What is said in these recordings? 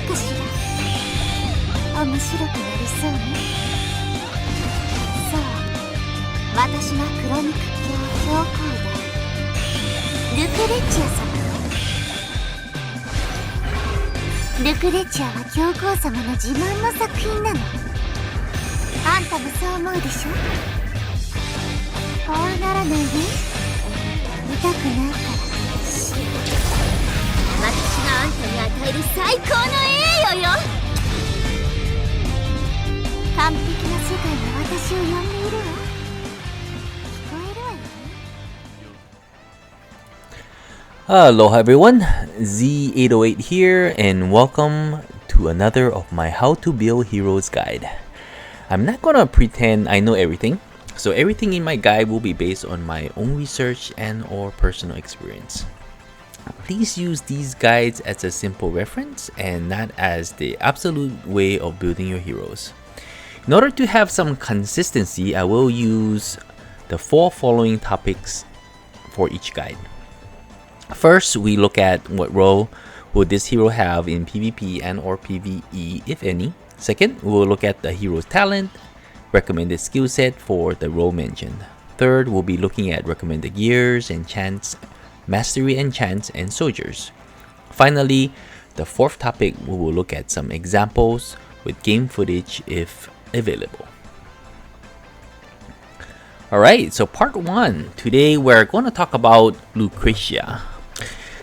かしら。面白くなりそうね。そう、私が黒肉教教皇でルクレチア様よ。ルクレチアは教皇様の自慢の作品なの。あんたもそう思うでしょ。怖がらないで。見たくないから。私があんたに与える最高の栄誉よ。完璧な世界が私を呼んでいるわ。聞こえるわよね。Hello everyone, Z808 here, and welcome to another of my How to Build Heroes guide. I'm not gonna pretend I know everything, so everything in my guide will be based on my own research and or personal experience. Please use these guides as a simple reference and not as the absolute way of building your heroes. In order to have some consistency, I will use the 4 following topics for each guide. First, we look at what role would this hero have in PvP and or PvE, if any. Second, we will look at the hero's talent, recommended skill set for the role mentioned. Third, we'll be looking at recommended gears, enchants, mastery enchants, and soldiers. Finally, the 4th topic, we will look at some examples with game footage if available. Alright, so part 1. Today we're going to talk about Lucretia.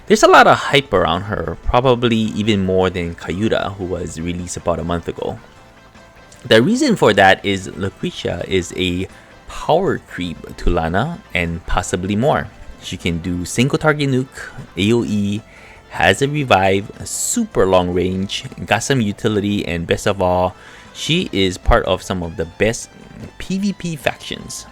There's a lot of hype around her, probably even more than Kayuda, who was released about a month ago. The reason for that is Lucretia is a power creep to Lana and possibly more. She can do single target nuke, AoE, has a revive, super long range, got some utility, and best of all, she is part of some of the best PvP factions.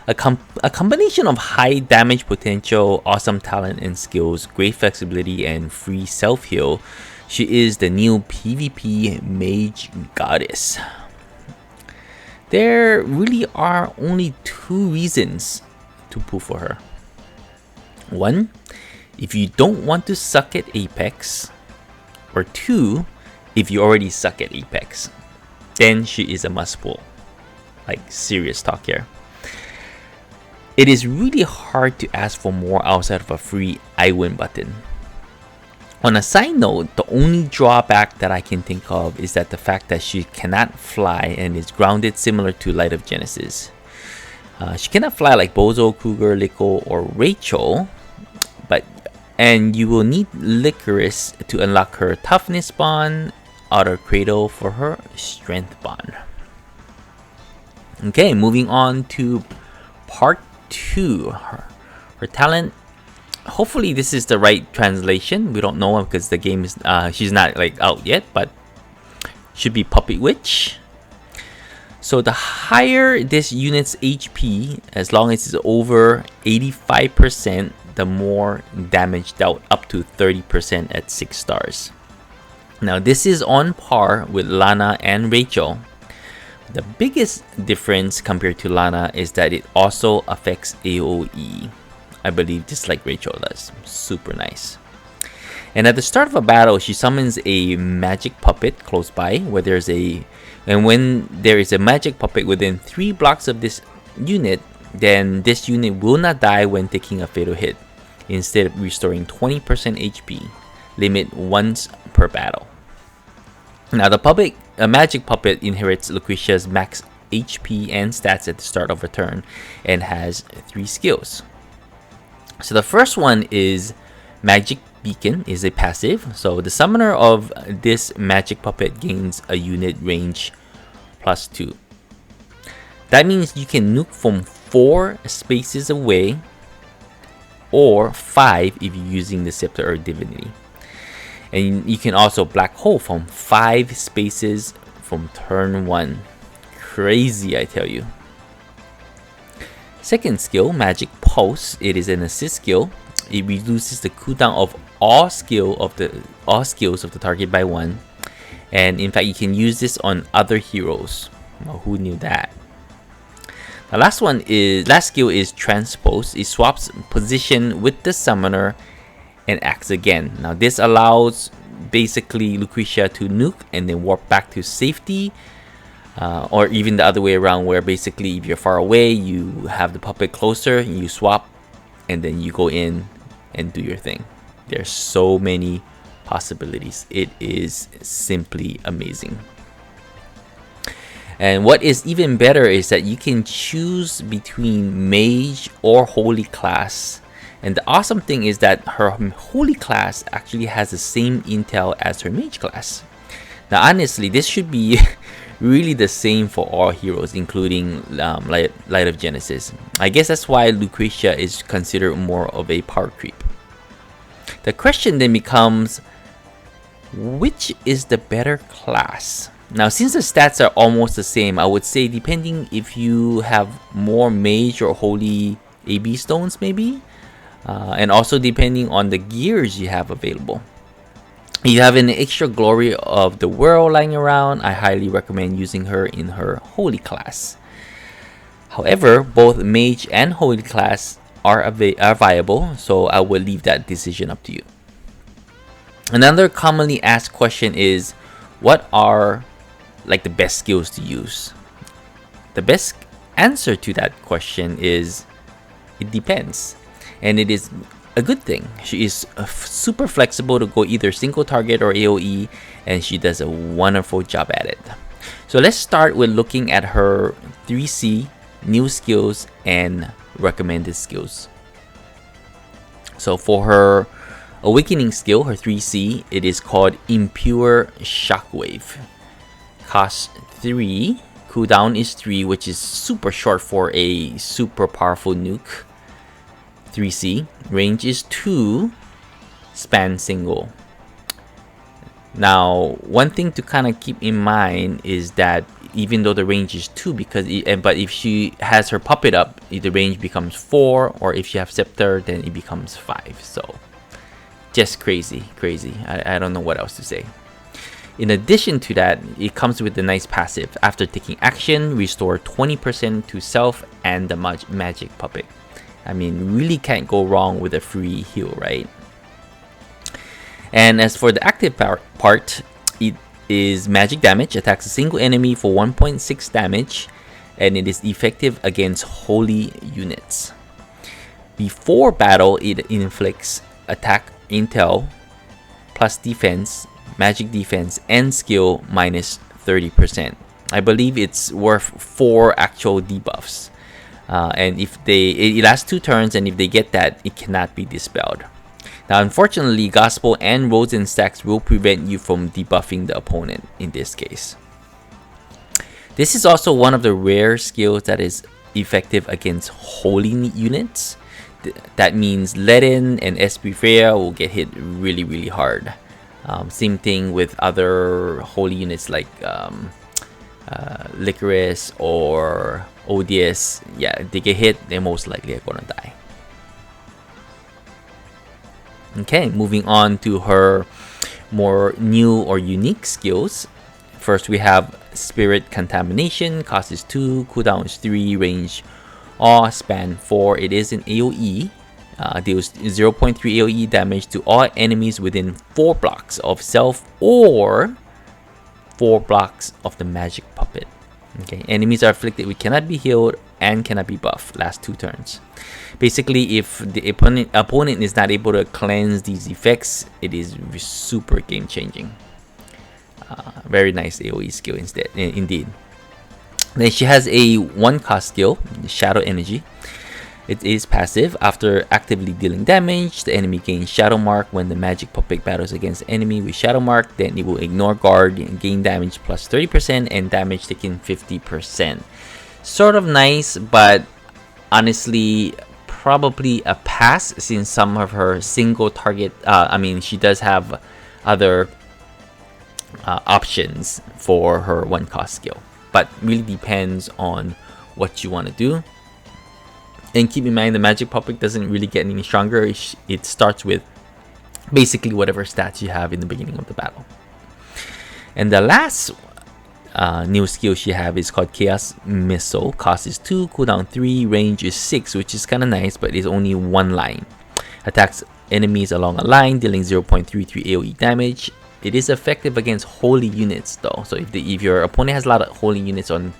A combination of high damage potential, awesome talent and skills, great flexibility, and free self-heal, she is the new PvP mage goddess. There really are only 2 reasons to pull for her. 1, if you don't want to suck at Apex, or 2, if you already suck at Apex, then she is a must pull. Like, serious talk here. It is really hard to ask for more outside of a free I win button. On a side note, the only drawback that I can think of is that the fact that she cannot fly and is grounded similar to Light of Genesis. She cannot fly like Bozo, Cougar, Licorice, or Rachel, and you will need Licorice to unlock her Toughness Bond, Autokrato for her Strength Bond. Okay, moving on to part 2. Her talent. Hopefully this is the right translation. We don't know because the game is she's not like out yet, but should be Puppet Witch. So the higher this unit's HP, as long as it's over 85%, the more damage dealt, up to 30% at 6 stars. Now this is on par with Lana and Rachel. The biggest difference compared to Lana is that it also affects AoE. I believe just like Rachel does. Super nice. And at the start of a battle, she summons a magic puppet close by, when there is a magic puppet within 3 blocks of this unit, then this unit will not die when taking a fatal hit, instead of restoring 20% HP, limit once per battle. Now the magic puppet inherits Lucretia's max HP and stats at the start of a turn and has 3 skills. So the first one is Magic Beacon, is a passive. So the summoner of this magic puppet gains a unit range +2. That means you can nuke from 4 spaces away or 5 if you're using the Scepter or Divinity. And you can also black hole from 5 spaces from turn 1. Crazy, I tell you. Second skill, Magic Pulse. It is an assist skill. It reduces the cooldown of all skills of the target by 1. And in fact, you can use this on other heroes. Well, who knew that? The last skill is Transpose. It swaps position with the summoner and acts again. Now this allows basically Lucretia to nuke and then warp back to safety. Or even the other way around, where basically if you're far away, you have the puppet closer, and you swap, and then you go in and do your thing. There's so many possibilities. It is simply amazing. And what is even better is that you can choose between mage or holy class. And the awesome thing is that her holy class actually has the same intel as her mage class. Now honestly, this should be really the same for all heroes, including Light of Genesis. I guess that's why Lucretia is considered more of a power creep. The question then becomes, which is the better class? Now, since the stats are almost the same, I would say depending if you have more mage or holy AB stones maybe, and also depending on the gears you have available. If you have an extra glory of the world lying around, I highly recommend using her in her holy class. However, both mage and holy class are viable, so I will leave that decision up to you. Another commonly asked question is, what are like the best skills to use? The best answer to that question is, it depends, and it is a good thing. She is super flexible to go either single target or AoE, and she does a wonderful job at it. So let's start with looking at her 3C, new skills, and recommended skills. So for her awakening skill, her 3C, it is called Impure Shockwave. Cost 3, cooldown is 3, which is super short for a super powerful nuke. 3C, range is 2, span single. Now, one thing to kind of keep in mind is that even though the range is 2, but if she has her puppet up, the range becomes 4, or if she has scepter, then it becomes 5. So, just crazy. I don't know what else to say. In addition to that, it comes with a nice passive. After taking action, restore 20% to self and the magic puppet. I mean, really can't go wrong with a free heal, right? And as for the active part, it is magic damage, attacks a single enemy for 1.6 damage, and it is effective against holy units. Before battle, it inflicts attack intel plus defense, magic defense, and skill minus 30%. I believe it's worth 4 actual debuffs. And if it lasts 2 turns, and if they get that, it cannot be dispelled. Now, unfortunately, Gospel and Roads and Stacks will prevent you from debuffing the opponent in this case. This is also one of the rare skills that is effective against holy units. That means Ledin and SP Freya will get hit really hard. Same thing with other holy units like Licorice or ODS. Yeah, they get hit, they most likely are gonna die. Okay, moving on to her more new or unique skills. First, we have Spirit Contamination. Cost is 2, cooldown is 3, range awe, span 4. It is an AoE. Deals 0.3 AoE damage to all enemies within 4 blocks of self or 4 blocks of the magic puppet. Okay, enemies are afflicted with cannot be healed and cannot be buffed. Last 2 turns. Basically, if the opponent is not able to cleanse these effects, it is super game changing. Very nice AoE skill indeed. Then she has a 1-cost skill, Shadow Energy. It is passive. After actively dealing damage, the enemy gains Shadow Mark. When the magic puppet battles against enemy with Shadow Mark, then it will ignore guard and gain damage plus 30% and damage taken 50%. Sort of nice, but honestly, probably a pass, since some of her single target, she does have other options for her 1-cost skill, but really depends on what you want to do. And keep in mind, the magic puppet doesn't really get any stronger. It starts with basically whatever stats you have in the beginning of the battle. And the last new skill she have is called Chaos Missile. Cost is 2, cooldown 3, range is 6, which is kind of nice, but it's only 1 line. Attacks enemies along a line, dealing 0.33 AoE damage. It is effective against holy units though. So if your opponent has a lot of holy units on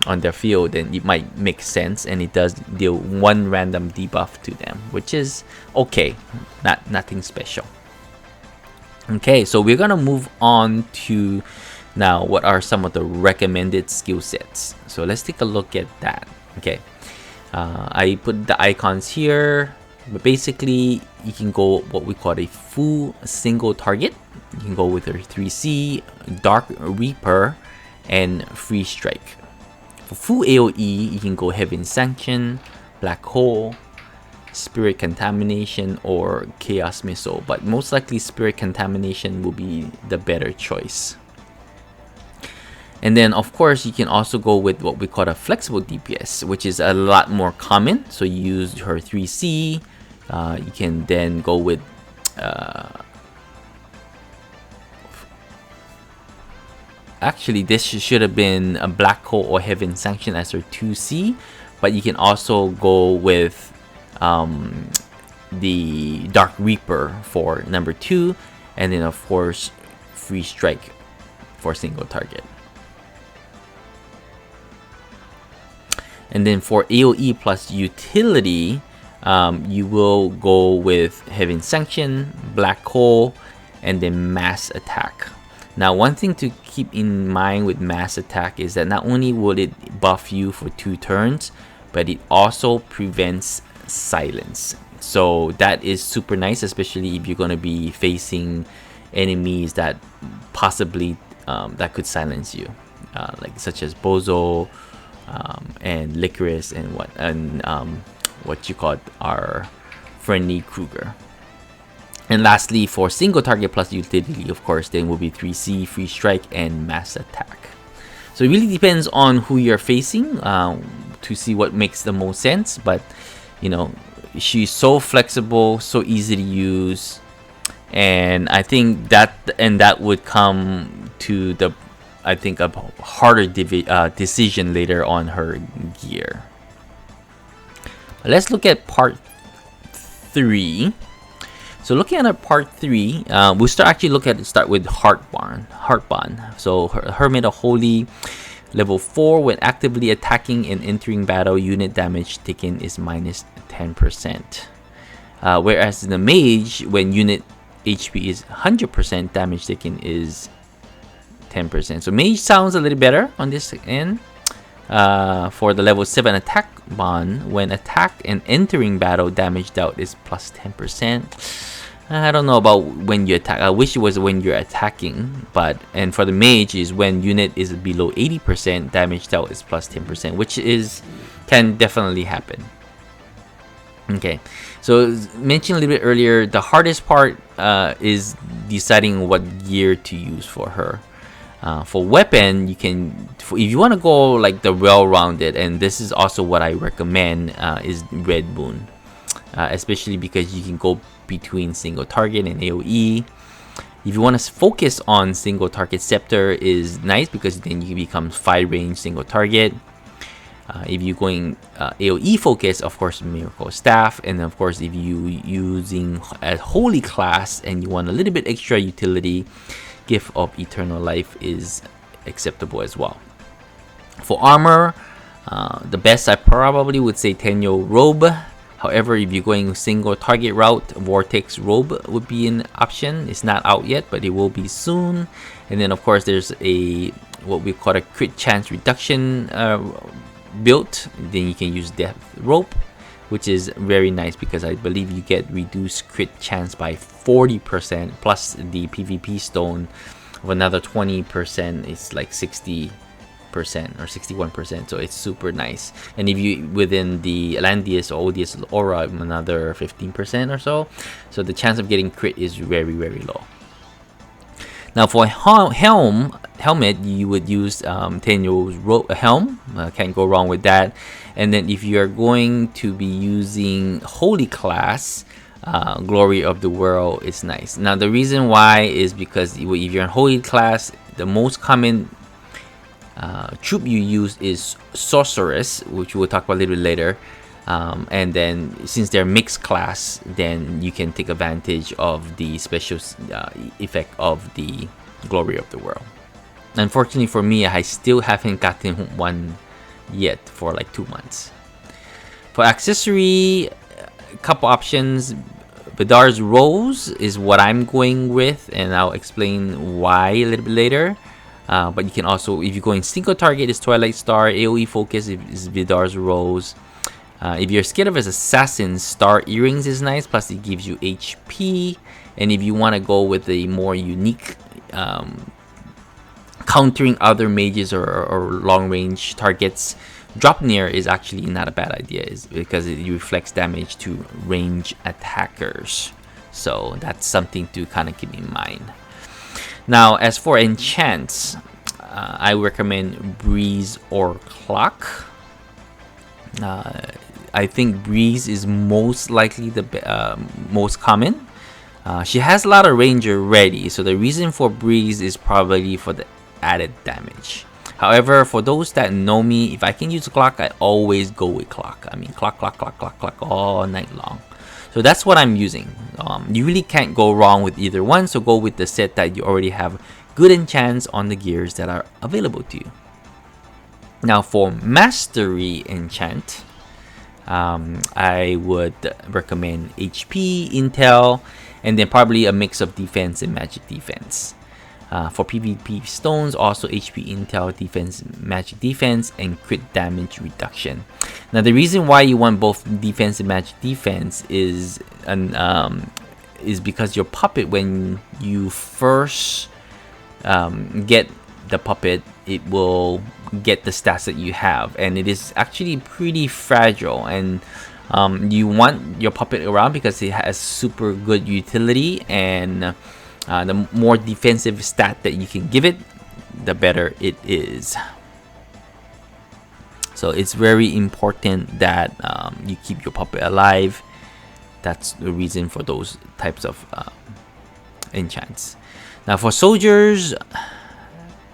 their field, then it might make sense, and it does deal 1 random debuff to them, which is okay, nothing special. Okay, so we're gonna move on to now what are some of the recommended skill sets. So let's take a look at that. Okay, I put the icons here, but basically you can go what we call a full single target. You can go with your 3C, Dark Reaper, and Free Strike. For full AoE, you can go Heaven Sanction, Black Hole, Spirit Contamination, or Chaos Missile, but most likely Spirit Contamination will be the better choice. And then of course you can also go with what we call a flexible DPS, which is a lot more common. So you use her 3C, you can then go with actually this should have been a Black Hole or Heaven Sanction as her 2C, but you can also go with the Dark Reaper for number 2, and then of course Free Strike for single target. And then for AoE plus utility, you will go with Heaven Sanction, Black Hole, and then Mass Attack. Now, one thing to keep in mind with Mass Attack is that not only will it buff you for 2 turns, but it also prevents silence. So that is super nice, especially if you're going to be facing enemies that possibly that could silence you, like such as Bozo, and Licorice, and what you call our friendly Kruger. And lastly, for single target plus utility, of course, then will be 3C, Free Strike, and Mass Attack. So it really depends on who you're facing to see what makes the most sense. But you know, she's so flexible, so easy to use, and I think that would come to the a harder decision later on her gear. Let's look at part 3. So looking at part 3, we'll start with Heart Bond. So Hermit of Holy, level 4. When actively attacking and entering battle, unit damage taken is minus 10%. Whereas in the Mage, when unit HP is 100%, damage taken is 10%. So Mage sounds a little better on this end. For the level 7 attack bond, when attacked and entering battle, damage dealt is plus 10%. I don't know about when you attack. I wish it was when you're attacking, and for the Mage is when unit is below 80%, damage dealt is plus 10%, which can definitely happen. Okay, so mentioned a little bit earlier, the hardest part is deciding what gear to use for her. For weapon, if you want to go like the well-rounded, and this is also what I recommend, is Red Moon, especially because you can go between single target and AoE. If you want to focus on single target, Scepter is nice because then you become 5 range single target. If you're going AoE focus, of course, Miracle Staff, and of course if you using a Holy class and you want a little bit extra utility, Gift of Eternal Life is acceptable as well. For armor, the best I probably would say Tenyo Robe. However, if you're going single target route, Vortex Robe would be an option. It's not out yet, but it will be soon. And then of course there's what we call a crit chance reduction built. Then you can use Death Rope, which is very nice because I believe you get reduced crit chance by 40% plus the PvP stone of another 20%. It's like 60% or 61%, so it's super nice. And if you within the Landius or Odious Aura, another 15% or so the chance of getting crit is very, very low. Now for helmet, you would use Tenyo's helm. Can't go wrong with that. And then if you are going to be using Holy class, Glory of the World is nice. Now the reason why is because if you're in Holy class, the most common troop you use is Sorceress, which we'll talk about a little bit later. And then since they're mixed class, then you can take advantage of the special effect of the Glory of the World. Unfortunately for me, I still haven't gotten one yet for like 2 months. For accessory, a couple options. Vidar's Rose is what I'm going with, and I'll explain why a little bit later. But you can also, if you're going single target, is Twilight Star. AoE focus is Vidar's Rose. If you're scared of his assassins, Star Earrings is nice, plus it gives you HP. And if you want to go with a more unique countering other mages or long range targets, Dropnir is actually not a bad idea, because it reflects damage to range attackers. So that's something to kind of keep in mind. Now, as for enchants, I recommend Breeze or Clock. I think Breeze is most likely the most common. She has a lot of range already, so the reason for Breeze is probably for the added damage. However, for those that know me, if I can use Clock, I always go with Clock. I mean, Clock all night long. So that's what I'm using. You really can't go wrong with either one, so go with the set that you already have good enchants on the gears that are available to you. Now for Mastery Enchant, I would recommend HP, Intel, and then probably a mix of defense and magic defense. For PvP stones, also HP, Intel, defense, magic defense, and crit damage reduction. Now the reason why you want both defense and magic defense is because your puppet, when you first get the puppet, it will get the stats that you have, and it is actually pretty fragile, and you want your puppet around because it has super good utility, and the more defensive stat that you can give it, the better it is. So it's very important that you keep your puppet alive. That's the reason for those types of enchants. Now for soldiers,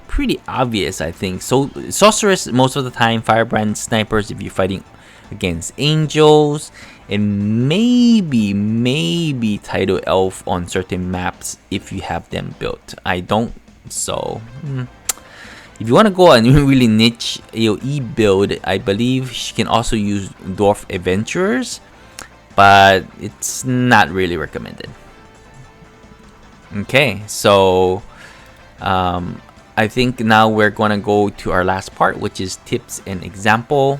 pretty obvious, I think. So sorceress most of the time, firebrand, snipers if you're fighting against angels, and maybe Tidal Elf on certain maps if you have them built. I don't, so if you want to go a really niche AoE build, I believe she can also use Dwarf Adventurers, but it's not really recommended. Okay, so I think now we're gonna go to our last part, which is tips and example.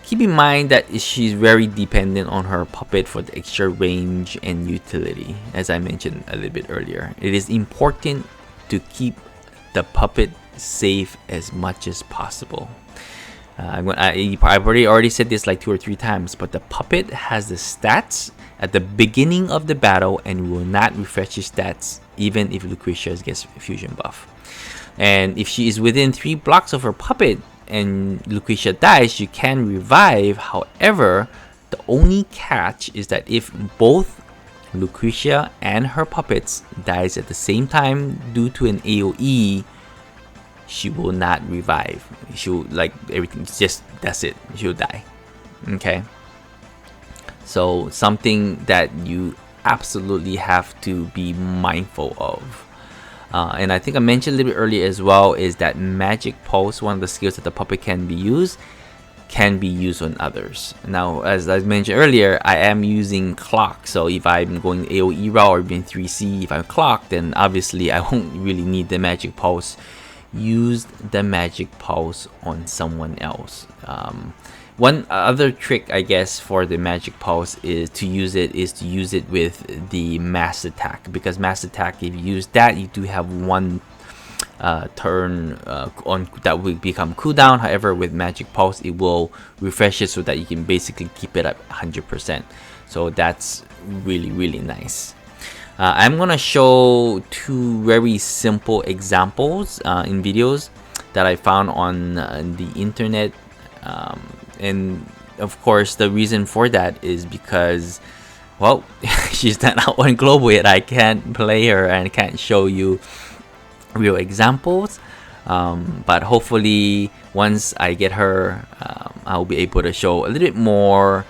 Keep in mind that she's very dependent on her puppet for the extra range and utility, as I mentioned a little bit earlier. It is important to keep the puppet safe as much as possible. I've already said this like 2 or 3 times, but the puppet has the stats at the beginning of the battle and will not refresh his stats even if Lucretia gets fusion buff. And if she is within 3 blocks of her puppet and Lucretia dies, you can revive. However, the only catch is that if both Lucretia and her puppets dies at the same time due to an AoE, she will not revive. She'll, like, everything, just that's it, she'll die. Okay, so something that you absolutely have to be mindful of. And I think I mentioned a little bit earlier as well, is that Magic Pulse, one of the skills that the puppet can be used on others. Now, as I mentioned earlier, I am using Clock, so if I'm going AoE route or being 3C, if I'm clocked, then obviously I won't really need the Magic Pulse. Use the Magic Pulse on someone else. One other trick, I guess, for the Magic Pulse is to use it with the Mass Attack, because Mass Attack, if you use that, you do have one turn on that will become cooldown. However, with Magic Pulse, it will refresh it so that you can basically keep it at 100%. So that's really nice. I'm gonna show 2 very simple examples in videos that I found on the internet. And of course, the reason for that is because, well, she's not out on global yet. I can't play her and can't show you real examples. But hopefully once I get her, I'll be able to show a little bit more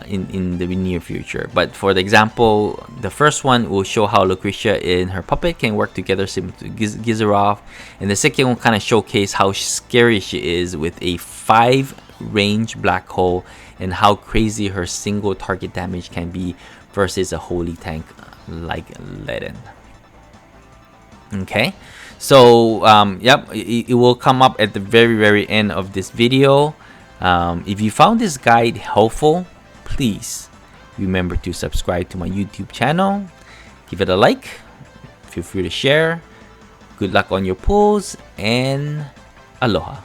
in the near future. But for the example, the first one will show how Lucretia and her puppet can work together similar to Gizarov, and the second will kind of showcase how scary she is with a 5 range black hole and how crazy her single target damage can be versus a holy tank like Leden. Okay, so yep, it will come up at the very end of this video. If you found this guide helpful, please remember to subscribe to my YouTube channel, give it a like, feel free to share. Good luck on your pulls, and aloha.